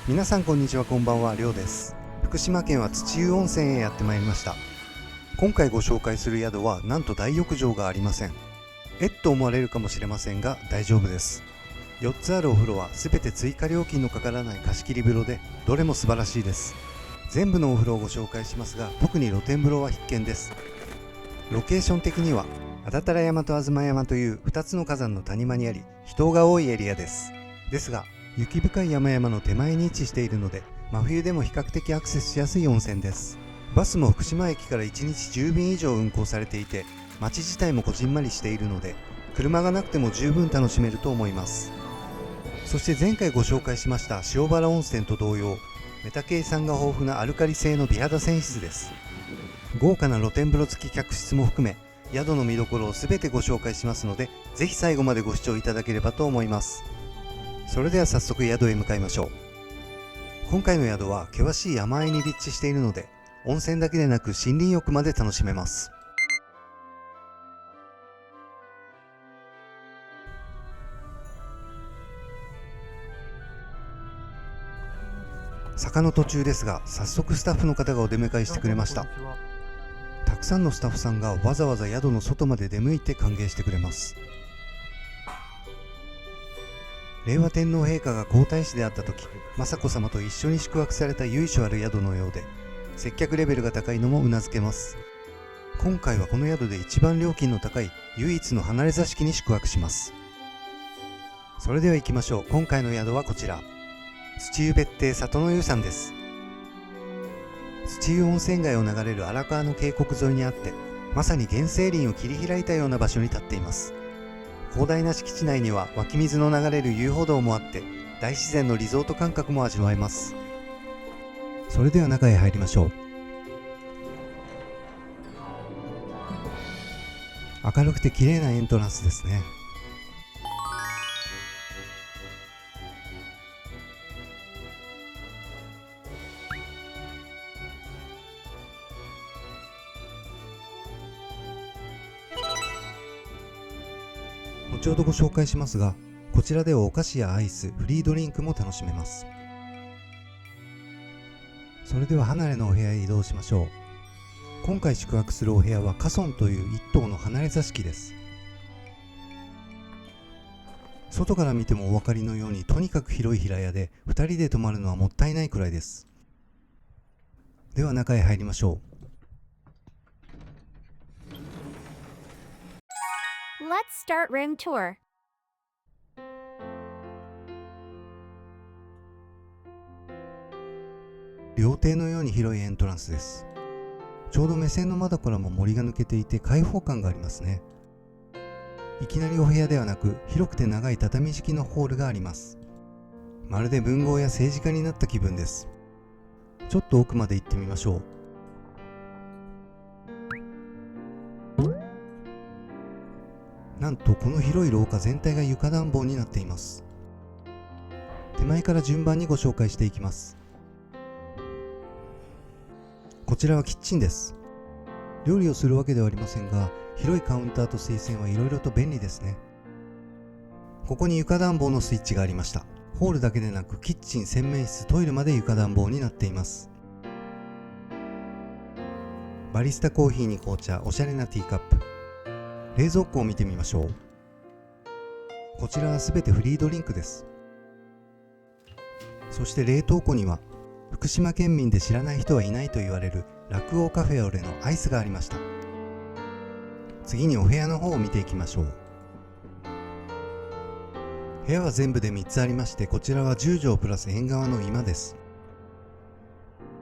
皆さんこんにちは、こんばんは、りょうです。福島県は土湯温泉へやってまいりました。今回ご紹介する宿はなんと大浴場がありません。と思われるかもしれませんが大丈夫です。4つあるお風呂は全て追加料金のかからない貸し切り風呂で、どれも素晴らしいです。全部のお風呂をご紹介しますが、特に露天風呂は必見です。ロケーション的には安達太良山と東山という2つの火山の谷間にあり、人が多いエリアです。ですが雪深い山々の手前に位置しているので、真冬でも比較的アクセスしやすい温泉です。バスも福島駅から1日10便以上運行されていて、街自体もこじんまりしているので、車がなくても十分楽しめると思います。そして前回ご紹介しました塩原温泉と同様、メタケイ酸が豊富なアルカリ性の美肌泉質です。豪華な露天風呂付き客室も含め、宿の見どころを全てご紹介しますので、ぜひ最後までご視聴いただければと思います。それでは早速宿へ向かいましょう。今回の宿は険しい山あいに立地しているので、温泉だけでなく森林浴まで楽しめます。坂の途中ですが、早速スタッフの方がお出迎えしてくれました。たくさんのスタッフさんがわざわざ宿の外まで出向いて歓迎してくれます。令和天皇陛下が皇太子であった時、雅子さまと一緒に宿泊された由緒ある宿のようで、接客レベルが高いのもうなずけます。今回はこの宿で一番料金の高い唯一の離れ座敷に宿泊します。それでは行きましょう。今回の宿はこちら、土湯別邸里の湯さんです。土湯温泉街を流れる荒川の渓谷沿いにあって、まさに原生林を切り開いたような場所に立っています。広大な敷地内には湧き水の流れる遊歩道もあって、大自然のリゾート感覚も味わえます。それでは中へ入りましょう。明るくて綺麗なエントランスですね。後ほどご紹介しますが、こちらではお菓子やアイス、フリードリンクも楽しめます。それでは離れのお部屋へ移動しましょう。今回宿泊するお部屋はカソンという一棟の離れ座敷です。外から見てもお分かりのように、とにかく広い平屋で2人で泊まるのはもったいないくらいです。では中へ入りましょう。Let's start room tour. 料亭のように広いエントランスです。ちょうど目線の窓からも森が抜けていて開放感がありますね。いきなりお部屋ではなく、広くて長い畳敷きのホールがあります。まるで文豪や政治家になった気分です。ちょっと奥まで行ってみましょう。なんとこの広い廊下全体が床暖房になっています。手前から順番にご紹介していきます。こちらはキッチンです。料理をするわけではありませんが、広いカウンターと水洗はいろいろと便利ですね。ここに床暖房のスイッチがありました。ホールだけでなくキッチン、洗面室、トイレまで床暖房になっています。バリスタコーヒーに紅茶、おしゃれなティーカップ。冷蔵庫を見てみましょう。こちらはすべてフリードリンクです。そして冷凍庫には、福島県民で知らない人はいないと言われる酪王カフェオレのアイスがありました。次にお部屋の方を見ていきましょう。部屋は全部で3つありまして、こちらは10畳プラス縁側の居間です。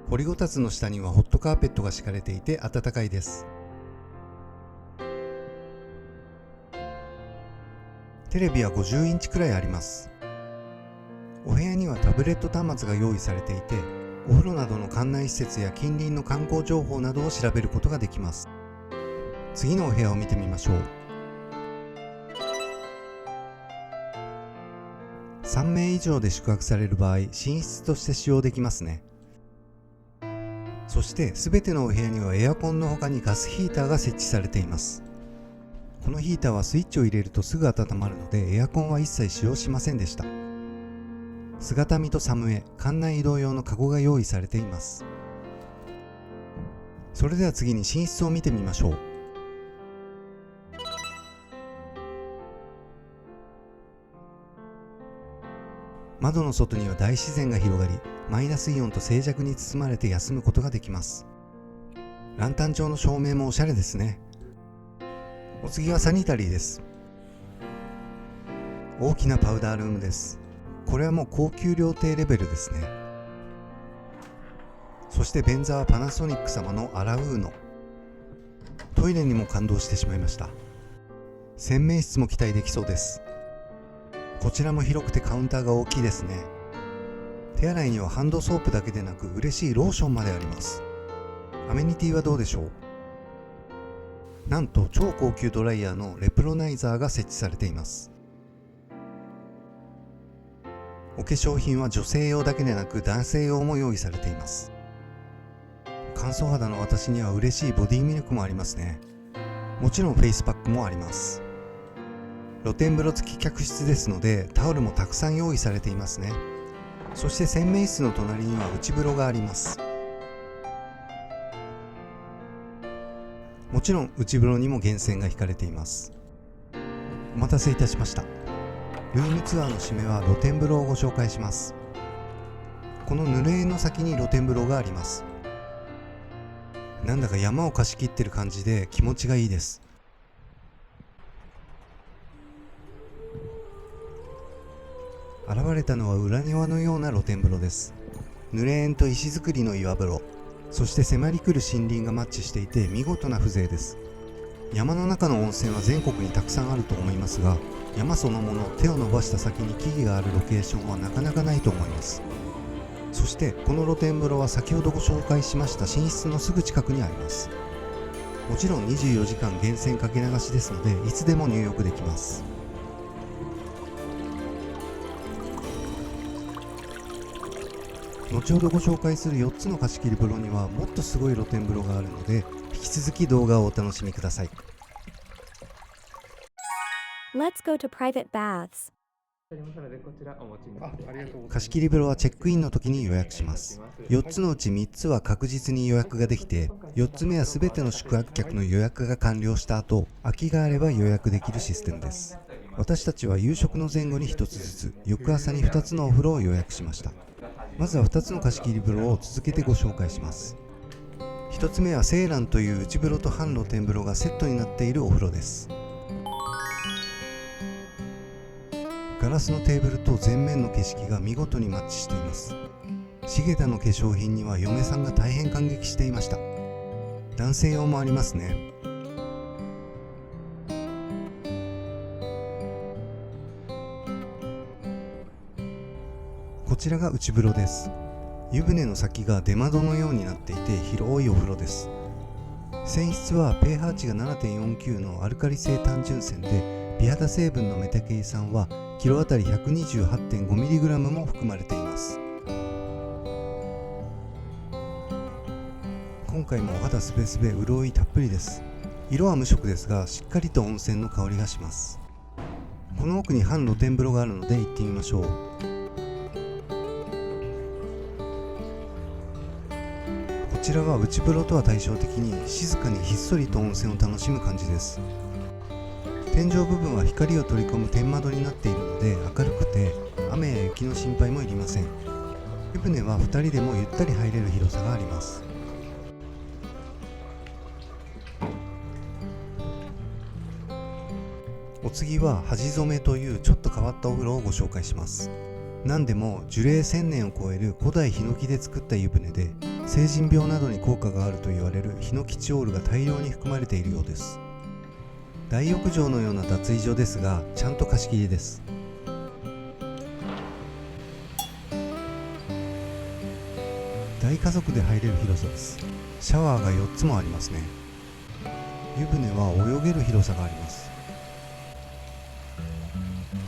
掘りごたつの下にはホットカーペットが敷かれていて暖かいです。テレビは50インチくらいあります。お部屋にはタブレット端末が用意されていて、お風呂などの館内施設や近隣の観光情報などを調べることができます。次のお部屋を見てみましょう。3名以上で宿泊される場合、寝室として使用できますね。そして全てのお部屋にはエアコンの他にガスヒーターが設置されています。このヒーターはスイッチを入れるとすぐ温まるので、エアコンは一切使用しませんでした。姿見とサムエ、館内移動用のカゴが用意されています。それでは次に寝室を見てみましょう。窓の外には大自然が広がり、マイナスイオンと静寂に包まれて休むことができます。ランタン状の照明もおしゃれですね。お次はサニタリーです。大きなパウダールームです。これはもう高級料亭レベルですね。そして便座はパナソニック様のアラウーノ。トイレにも感動してしまいました。洗面室も期待できそうです。こちらも広くてカウンターが大きいですね。手洗いにはハンドソープだけでなく嬉しいローションまであります。アメニティはどうでしょう。なんと超高級ドライヤーのレプロナイザーが設置されています。お化粧品は女性用だけでなく男性用も用意されています。乾燥肌の私には嬉しいボディミルクもありますね。もちろんフェイスパックもあります。露天風呂付き客室ですのでタオルもたくさん用意されていますね。そして洗面室の隣には内風呂があります。もちろん内風呂にも源泉が引かれています。お待たせいたしました。ルームツアーの締めは露天風呂をご紹介します。この濡れ縁の先に露天風呂があります。なんだか山を貸し切ってる感じで気持ちがいいです。現れたのは裏庭のような露天風呂です。濡れ縁と石造りの岩風呂、そして迫り来る森林がマッチしていて見事な風情です。山の中の温泉は全国にたくさんあると思いますが、山そのもの手を伸ばした先に木々があるロケーションはなかなかないと思います。そしてこの露天風呂は先ほどご紹介しました寝室のすぐ近くにあります。もちろん24時間源泉かけ流しですのでいつでも入浴できます。後ほどご紹介する4つの貸し切り風呂にはもっとすごい露天風呂があるので、引き続き動画をお楽しみください。 Let's go to private baths. 貸し切り風呂はチェックインの時に予約します。4つのうち3つは確実に予約ができて、4つ目は全ての宿泊客の予約が完了した後、空きがあれば予約できるシステムです。私たちは夕食の前後に1つずつ、翌朝に2つのお風呂を予約しました。まずは2つの貸し切り風呂を続けてご紹介します。1つ目はセーランという内風呂と半露天風呂がセットになっているお風呂です。ガラスのテーブルと前面の景色が見事にマッチしています。重田の化粧品には嫁さんが大変感激していました。男性用もありますね。こちらが内風呂です。湯船の先が出窓のようになっていて広いお風呂です。泉質は pH 値が 7.49 のアルカリ性単純泉で、美肌成分のメタケイ酸はキロあたり 128.5mg も含まれています。今回もお肌すべすべ潤いたっぷりです。色は無色ですがしっかりと温泉の香りがします。この奥に半露天風呂があるので行ってみましょう。こちらは内風呂とは対照的に静かにひっそりと温泉を楽しむ感じです。天井部分は光を取り込む天窓になっているので明るくて、雨や雪の心配もいりません。湯船は2人でもゆったり入れる広さがあります。お次は端染めというちょっと変わったお風呂をご紹介します。何でも樹齢1000年を超える古代ヒノキで作った湯船で、成人病などに効果があると言われるヒノキチオールが大量に含まれているようです。大浴場のような脱衣所ですがちゃんと貸し切りです。大家族で入れる広さです。シャワーが4つもありますね。湯船は泳げる広さがあります。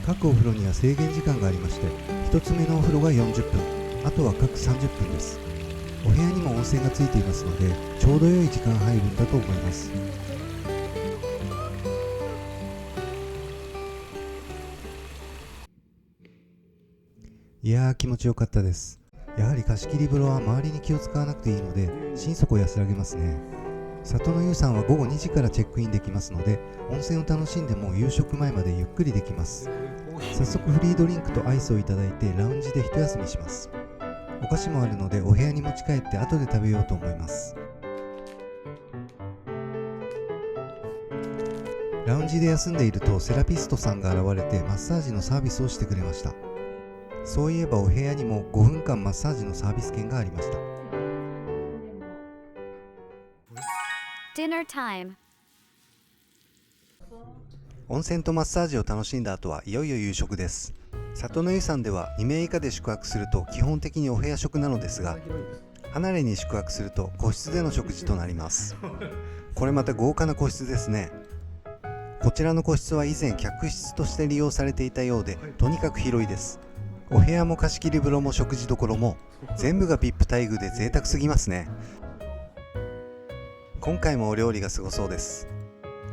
各お風呂には制限時間がありまして、1つ目のお風呂が40分、あとは各30分です。お部屋にも温泉がついていますのでちょうど良い時間配分だと思います。いやー気持ちよかったです。やはり貸切風呂は周りに気を使わなくていいので心底安らげますね。里の湯さんは午後2時からチェックインできますので、温泉を楽しんでも夕食前までゆっくりできます。早速フリードリンクとアイスをいただいてラウンジで一休みします。お菓子もあるのでお部屋に持ち帰って後で食べようと思います。ラウンジで休んでいるとセラピストさんが現れてマッサージのサービスをしてくれました。そういえばお部屋にも5分間マッサージのサービス券がありました。Dinner time. 温泉とマッサージを楽しんだ後はいよいよ夕食です。里の湯さんでは2名以下で宿泊すると基本的にお部屋食なのですが、離れに宿泊すると個室での食事となります。これまた豪華な個室ですね。こちらの個室は以前客室として利用されていたようで、とにかく広いです。お部屋も貸し切り風呂も食事処も全部が VIP 待遇で贅沢すぎますね。今回もお料理がすごそうです。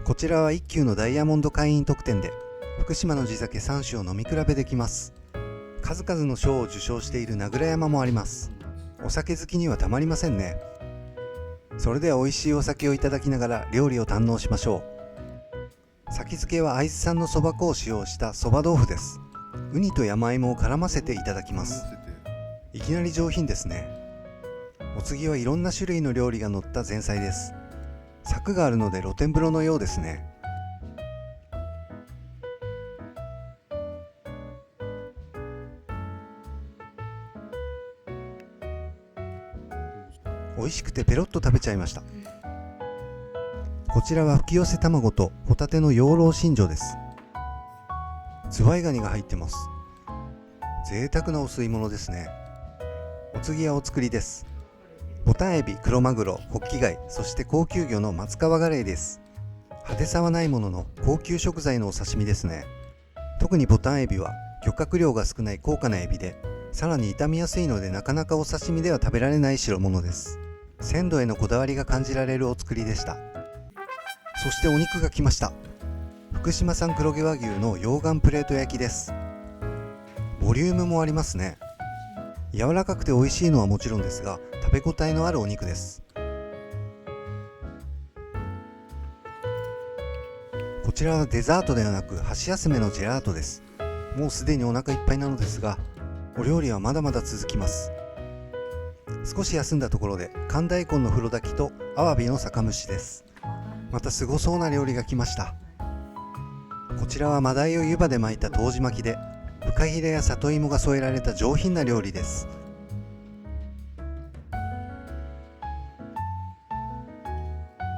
こちらは一級のダイヤモンド会員特典で福島の地酒3種を飲み比べできます。数々の賞を受賞している名倉山もあります。お酒好きにはたまりませんね。それでは美味しいお酒をいただきながら料理を堪能しましょう。先付けは会津産のそば粉を使用したそば豆腐です。ウニと山芋を絡ませていただきます。いきなり上品ですね。お次はいろんな種類の料理が乗った前菜です。柵があるので露天風呂のようですね。美味しくてペロッと食べちゃいました。こちらは吹き寄せ卵とホタテの養老新庄です。ズワイガニが入ってます。贅沢なお吸い物ですね。お次はお作りです。ボタンエビ、クロマグロ、ホッキ貝、そして高級魚の松川ガレイです。派手さはないものの高級食材のお刺身ですね。特にボタンエビは漁獲量が少ない高価なエビで、さらに傷みやすいのでなかなかお刺身では食べられない代物です。鮮度へのこだわりが感じられるお作りでした。そしてお肉が来ました。福島産黒毛和牛の溶岩プレート焼きです。ボリュームもありますね。柔らかくて美味しいのはもちろんですが、食べ応えのあるお肉です。こちらはデザートではなく箸休めのジェラートです。もうすでにお腹いっぱいなのですが、お料理はまだまだ続きます。少し休んだところで寒大根の風呂炊きとアワビの酒蒸しです。またすごそうな料理が来ました。こちらはマダイを湯葉で巻いた湯治巻きで、フカヒレや里芋が添えられた上品な料理です。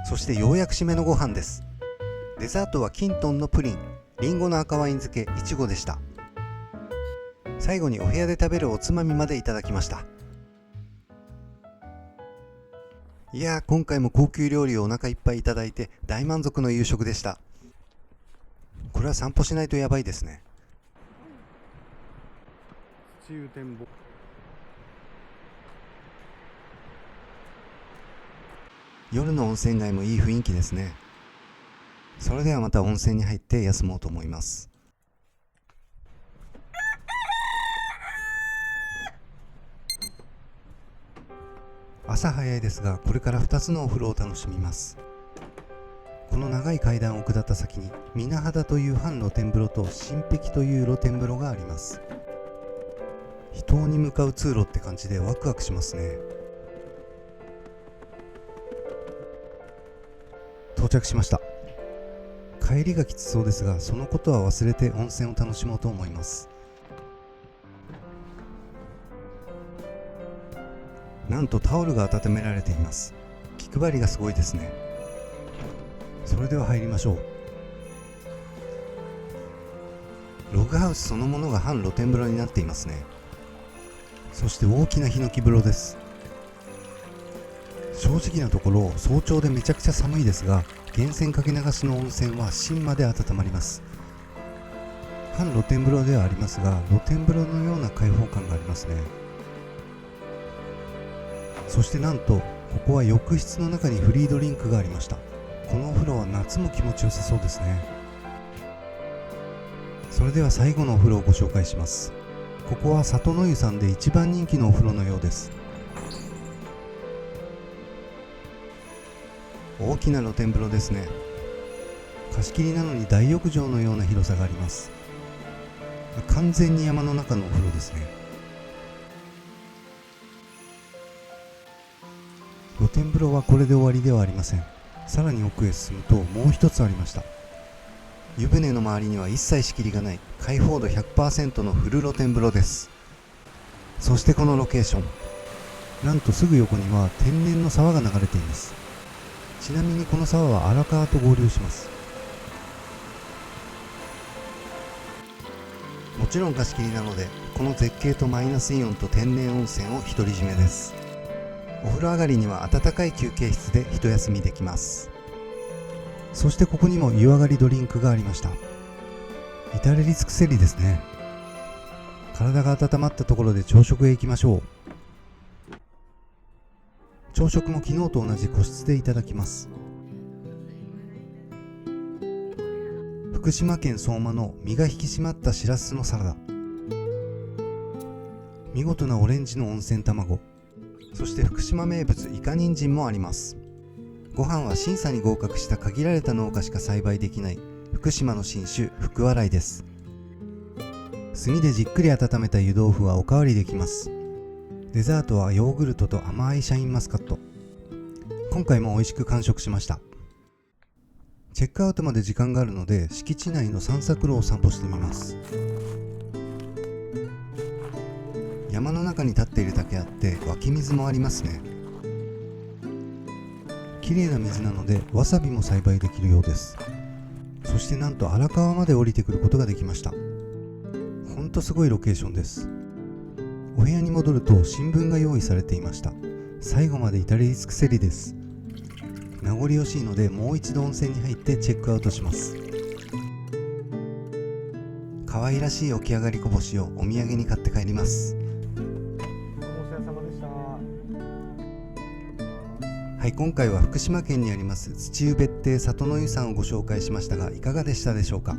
そしてようやく締めのご飯です。デザートはキントンのプリン、リンゴの赤ワイン漬け、いちごでした。最後にお部屋で食べるおつまみまでいただきました。いやー、今回も高級料理をお腹いっぱいいただいて大満足の夕食でした。これは散歩しないとやばいですね。土湯展望。夜の温泉街もいい雰囲気ですね。それではまた温泉に入って休もうと思います。朝早いですが、これから2つのお風呂を楽しみます。この長い階段を下った先に水肌という半露天風呂と新壁という露天風呂があります。秘湯に向かう通路って感じでワクワクしますね。到着しました。帰りがきつそうですが、そのことは忘れて温泉を楽しもうと思います。なんとタオルが温められています。気配りがすごいですね。それでは入りましょう。ログハウスそのものが半露天風呂になっていますね。そして大きなヒノキ風呂です。正直なところ早朝でめちゃくちゃ寒いですが、源泉かけ流しの温泉は芯まで温まります。半露天風呂ではありますが、露天風呂のような開放感がありますね。そしてなんとここは浴室の中にフリードリンクがありました。このお風呂は夏も気持ちよさそうですね。それでは最後のお風呂をご紹介します。ここは里の湯さんで一番人気のお風呂のようです。大きな露天風呂ですね。貸し切りなのに大浴場のような広さがあります。完全に山の中のお風呂ですね。露天風呂はこれで終わりではありません。さらに奥へ進むともう一つありました。湯船の周りには一切仕切りがない開放度 100% のフル露天風呂です。そしてこのロケーション、なんとすぐ横には天然の沢が流れています。ちなみにこの沢は荒川と合流します。もちろん貸し切りなので、この絶景とマイナスイオンと天然温泉を独り占めです。お風呂上がりには暖かい休憩室で一休みできます。そしてここにも湯上がりドリンクがありました。至れり尽くせりですね。体が温まったところで朝食へ行きましょう。朝食も昨日と同じ個室でいただきます。福島県相馬の身が引き締まったしらすのサラダ、見事なオレンジの温泉卵、そして福島名物イカ人参もあります。ご飯は審査に合格した限られた農家しか栽培できない福島の新種福笑いです。炭でじっくり温めた湯豆腐はおかわりできます。デザートはヨーグルトと甘いシャインマスカット。今回も美味しく完食しました。チェックアウトまで時間があるので敷地内の散策路を散歩してみます。山の中に立っているだけあって湧き水もありますね。綺麗な水なのでわさびも栽培できるようです。そしてなんと荒川まで降りてくることができました。ほんとすごいロケーションです。お部屋に戻ると新聞が用意されていました。最後まで至れり尽くせりです。名残惜しいのでもう一度温泉に入ってチェックアウトします。可愛らしい起き上がりこぼしをお土産に買って帰ります。お疲れ様でした。はい、今回は福島県にあります土湯別邸里の湯さんをご紹介しましたが、いかがでしたでしょうか。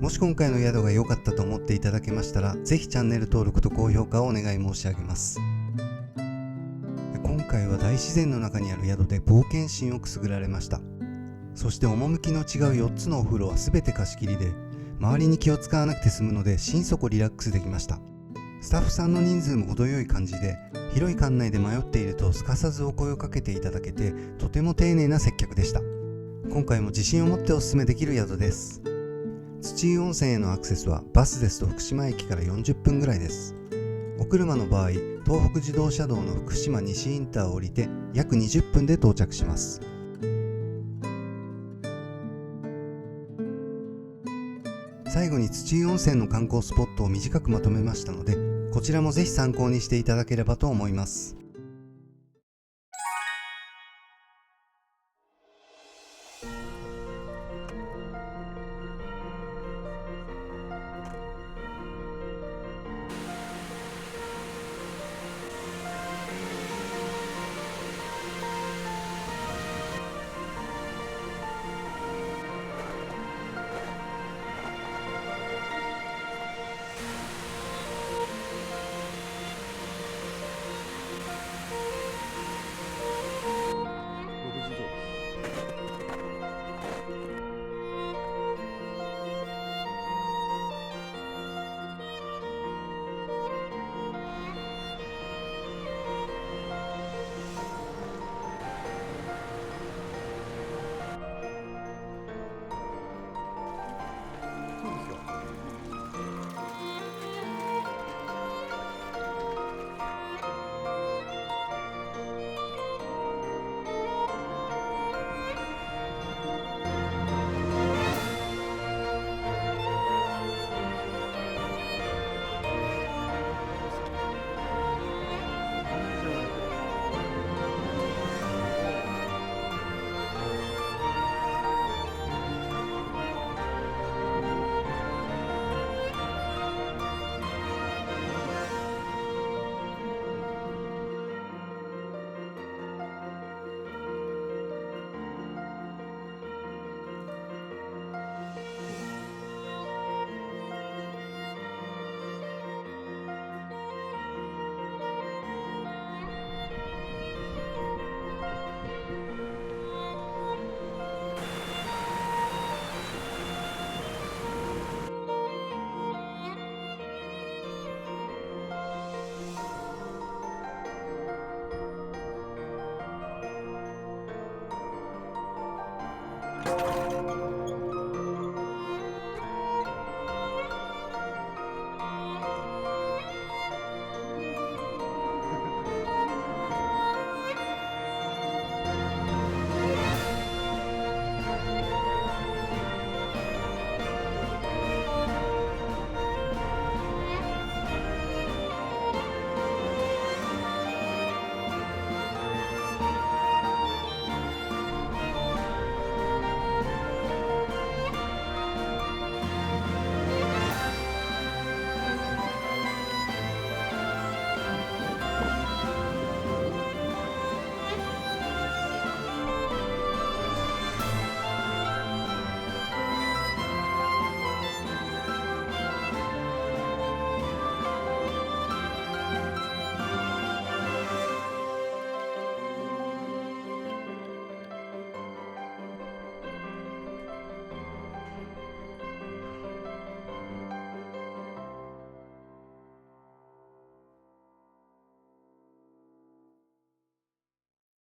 もし今回の宿が良かったと思っていただけましたら、ぜひチャンネル登録と高評価をお願い申し上げます。今回は大自然の中にある宿で冒険心をくすぐられました。そして趣の違う4つのお風呂は全て貸し切りで、周りに気を使わなくて済むので心底リラックスできました。スタッフさんの人数も程よい感じで、広い館内で迷っているとすかさずお声をかけていただけて、とても丁寧な接客でした。今回も自信を持ってお勧めできる宿です。土湯温泉へのアクセスはバスですと福島駅から40分ぐらいです。お車の場合、東北自動車道の福島西インターを降りて約20分で到着します。最後に土湯温泉の観光スポットを短くまとめましたので、こちらもぜひ参考にしていただければと思います。